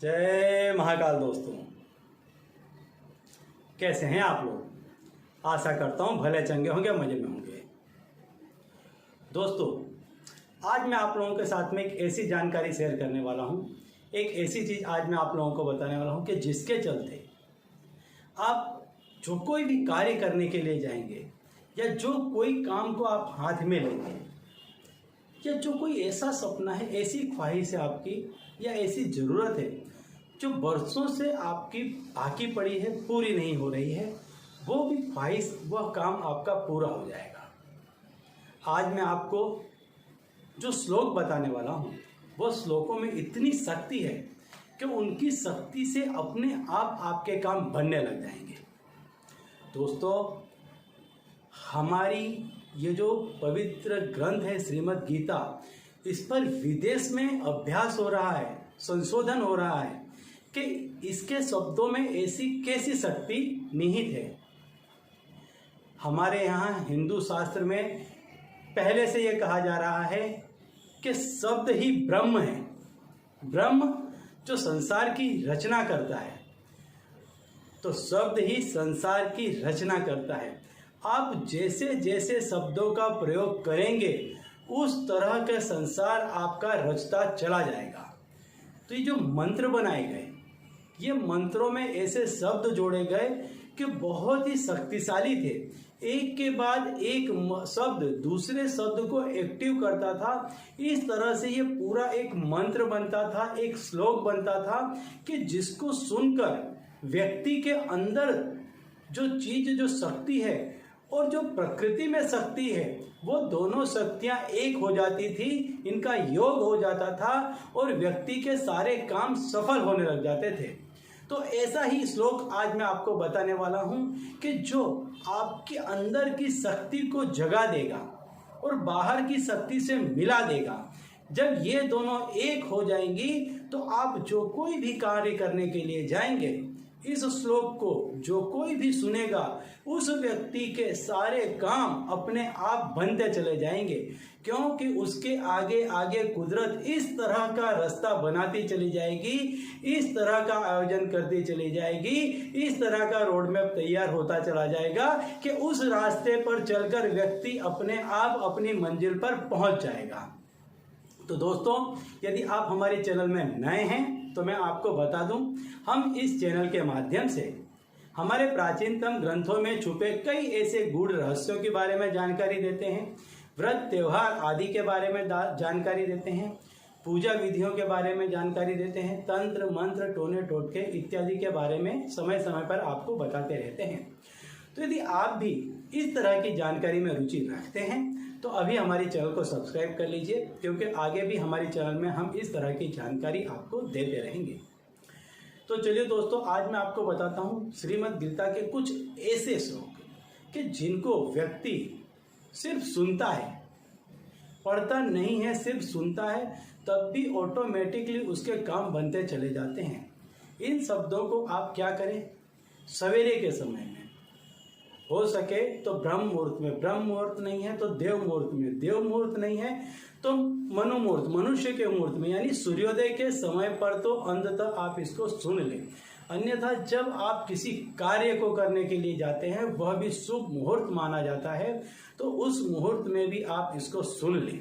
जय महाकाल दोस्तों, कैसे हैं आप लोग। आशा करता हूं भले चंगे होंगे, मजे में होंगे। दोस्तों, आज मैं आप लोगों के साथ में एक ऐसी जानकारी शेयर करने वाला हूं, एक ऐसी चीज़ आज मैं आप लोगों को बताने वाला हूं कि जिसके चलते आप जो कोई भी कार्य करने के लिए जाएंगे या जो कोई काम को आप हाथ में लेंगे या जो कोई ऐसा सपना है, ऐसी ख्वाहिश है आपकी या ऐसी ज़रूरत है जो बरसों से आपकी बाकी पड़ी है, पूरी नहीं हो रही है, वो भी ख्वाहिश, वह काम आपका पूरा हो जाएगा। आज मैं आपको जो श्लोक बताने वाला हूँ, वो श्लोकों में इतनी शक्ति है कि उनकी शक्ति से अपने आप आपके काम बनने लग जाएंगे। दोस्तों, हमारी ये जो पवित्र ग्रंथ है श्रीमद् गीता, इस पर विदेश में अभ्यास हो रहा है, संशोधन हो रहा है कि इसके शब्दों में ऐसी कैसी शक्ति निहित है। हमारे यहाँ हिंदू शास्त्र में पहले से ये कहा जा रहा है कि शब्द ही ब्रह्म है। ब्रह्म जो संसार की रचना करता है, तो शब्द ही संसार की रचना करता है। आप जैसे जैसे शब्दों का प्रयोग करेंगे उस तरह का संसार आपका रचता चला जाएगा। तो ये जो मंत्र बनाए गए, ये मंत्रों में ऐसे शब्द जोड़े गए कि बहुत ही शक्तिशाली थे। एक के बाद एक शब्द दूसरे शब्द को एक्टिव करता था। इस तरह से ये पूरा एक मंत्र बनता था, एक श्लोक बनता था कि जिसको सुनकर व्यक्ति के अंदर जो चीज, जो शक्ति है और जो प्रकृति में शक्ति है, वो दोनों शक्तियां एक हो जाती थी, इनका योग हो जाता था और व्यक्ति के सारे काम सफल होने लग जाते थे। तो ऐसा ही श्लोक आज मैं आपको बताने वाला हूं कि जो आपके अंदर की शक्ति को जगा देगा और बाहर की शक्ति से मिला देगा। जब ये दोनों एक हो जाएंगी तो आप जो कोई भी कार्य करने के लिए जाएंगे, इस श्लोक को जो कोई भी सुनेगा, उस व्यक्ति के सारे काम अपने आप बनते चले जाएंगे, क्योंकि उसके आगे आगे कुदरत इस तरह का रास्ता बनाती चली जाएगी, इस तरह का आयोजन करती चली जाएगी, इस तरह का रोड मैप तैयार होता चला जाएगा कि उस रास्ते पर चलकर व्यक्ति अपने आप अपनी मंजिल पर पहुंच जाएगा। तो दोस्तों, यदि आप हमारे चैनल में नए हैं तो मैं आपको बता दूं, हम इस चैनल के माध्यम से हमारे प्राचीनतम ग्रंथों में छुपे कई ऐसे गूढ़ रहस्यों के बारे में जानकारी देते हैं, व्रत त्योहार आदि के बारे में जानकारी देते हैं, पूजा विधियों के बारे में जानकारी देते हैं, तंत्र मंत्र टोने टोटके इत्यादि के बारे में समय समय पर आपको बताते रहते हैं। तो यदि आप भी इस तरह की जानकारी में रुचि रखते हैं तो अभी हमारी चैनल को सब्सक्राइब कर लीजिए, क्योंकि आगे भी हमारी चैनल में हम इस तरह की जानकारी आपको देते रहेंगे। तो चलिए दोस्तों, आज मैं आपको बताता हूँ श्रीमद् गीता के कुछ ऐसे श्लोक कि जिनको व्यक्ति सिर्फ सुनता है, पढ़ता नहीं है, सिर्फ सुनता है, तब भी ऑटोमेटिकली उसके काम बनते चले जाते हैं। इन शब्दों को आप क्या करें, सवेरे के समय में हो सके तो ब्रह्म मुहूर्त में, ब्रह्म मुहूर्त नहीं है तो देव मुहूर्त में, देव मुहूर्त नहीं है तो मनु मुहूर्त, मनुष्य के मुहूर्त में, यानी सूर्योदय के समय पर तो अंततः आप इसको सुन लें। अन्यथा जब आप किसी कार्य को करने के लिए जाते हैं, वह भी शुभ मुहूर्त माना जाता है, तो उस मुहूर्त में भी आप इसको सुन लें।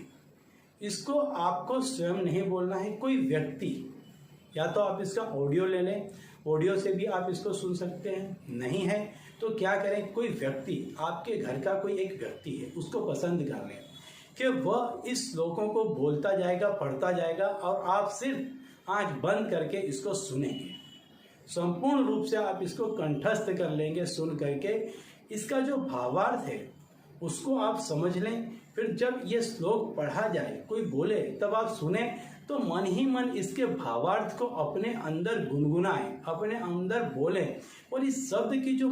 इसको आपको स्वयं नहीं बोलना है, कोई व्यक्ति, या तो आप इसका ऑडियो ले लें, ऑडियो से भी आप इसको सुन सकते हैं, नहीं है तो क्या करें, कोई व्यक्ति, आपके घर का कोई एक व्यक्ति है, उसको पसंद कर लें कि वह इस श्लोकों को बोलता जाएगा, पढ़ता जाएगा और आप सिर्फ आंख बंद करके इसको सुनेंगे। संपूर्ण रूप से आप इसको कंठस्थ कर लेंगे सुन करके। इसका जो भावार्थ है उसको आप समझ लें। फिर जब ये श्लोक पढ़ा जाए, कोई बोले, तब आप सुने तो मन ही मन इसके भावार्थ को अपने अंदर गुनगुनाएं, अपने अंदर बोलें और इस शब्द की जो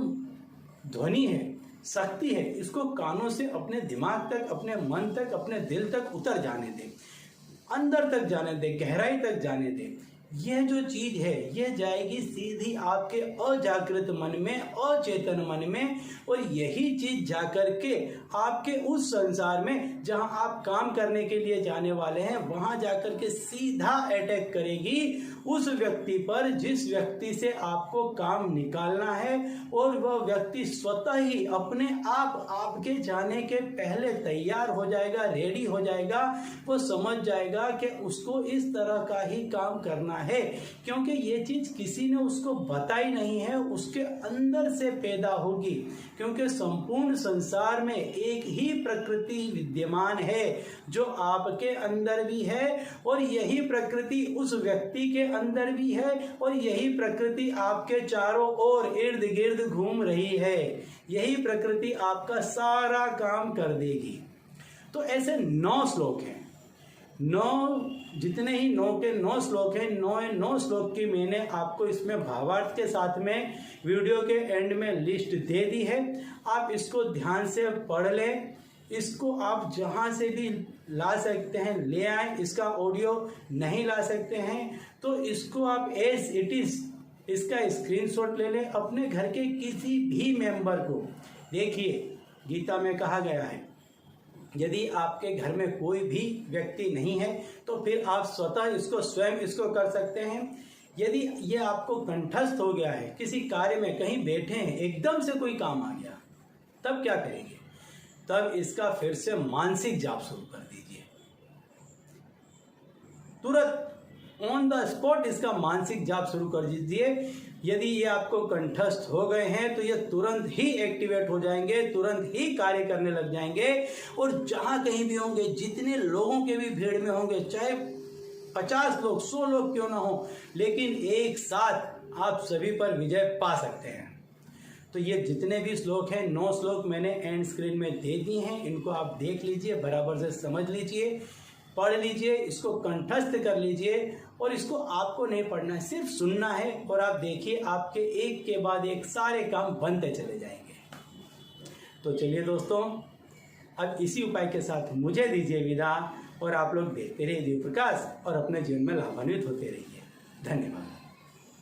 ध्वनि है, शक्ति है, इसको कानों से अपने दिमाग तक, अपने मन तक, अपने दिल तक उतर जाने दें, अंदर तक जाने दें, गहराई तक जाने दें। यह जो चीज है यह जाएगी सीधी आपके अजागृत मन में, अचेतन मन में, और यही चीज जाकर के आपके उस संसार में जहां आप काम करने के लिए जाने वाले हैं वहां जाकर के सीधा अटैक करेगी उस व्यक्ति पर जिस व्यक्ति से आपको काम निकालना है, और वह व्यक्ति स्वतः ही अपने आप आपके जाने के पहले तैयार हो जाएगा, रेडी हो जाएगा। वो समझ जाएगा कि उसको इस तरह का ही काम करना है, क्योंकि ये चीज़ किसी ने उसको बताई नहीं है, उसके अंदर से पैदा होगी। क्योंकि संपूर्ण संसार में एक ही प्रकृति विद्यमान है जो आपके अंदर भी है, और यही प्रकृति उस व्यक्ति के अंदर भी है, और यही प्रकृति आपके चारों ओर इर्द गिर्द घूम रही है। यही प्रकृति आपका सारा काम कर देगी। तो ऐसे 9 श्लोक हैं, 9 जितने ही 9 के 9 श्लोक हैं, 9 श्लोक की मैंने आपको इसमें भावार्थ के साथ में वीडियो के एंड में लिस्ट दे दी है। आप इसको ध्यान से पढ़ लें। इसको आप जहाँ से भी ला सकते हैं ले आएं। इसका ऑडियो नहीं ला सकते हैं तो इसको आप एज इट इज़ इसका स्क्रीनशॉट ले लें, अपने घर के किसी भी मेंबर को। देखिए, गीता में कहा गया है यदि आपके घर में कोई भी व्यक्ति नहीं है तो फिर आप स्वतः इसको स्वयं इसको कर सकते हैं। यदि ये आपको कंठस्थ हो गया है, किसी कार्य में कहीं बैठे हैं, एकदम से कोई काम आ गया, तब क्या करेंगे? तब इसका फिर से मानसिक जाप शुरू कर दीजिए। तुरंत ऑन द स्पॉट इसका मानसिक जाप शुरू कर दीजिए। यदि ये आपको कंठस्थ हो गए हैं तो ये तुरंत ही एक्टिवेट हो जाएंगे, तुरंत ही कार्य करने लग जाएंगे। और जहाँ कहीं भी होंगे, जितने लोगों के भी भीड़ में होंगे, चाहे 50 लोग 100 लोग क्यों ना हो, लेकिन एक साथ आप सभी पर विजय पा सकते हैं। तो ये जितने भी श्लोक हैं, 9 श्लोक मैंने एंड स्क्रीन में दे दिए हैं। इनको आप देख लीजिए, बराबर से समझ लीजिए, पढ़ लीजिए, इसको कंठस्थ कर लीजिए। और इसको आपको नहीं पढ़ना है, सिर्फ सुनना है। और आप देखिए, आपके एक के बाद एक सारे काम बनते चले जाएंगे। तो चलिए दोस्तों, अब इसी उपाय के साथ मुझे दीजिए विदा, और आप लोग देखते रहिए दिव्य प्रकाश और अपने जीवन में लाभान्वित होते रहिए। धन्यवाद।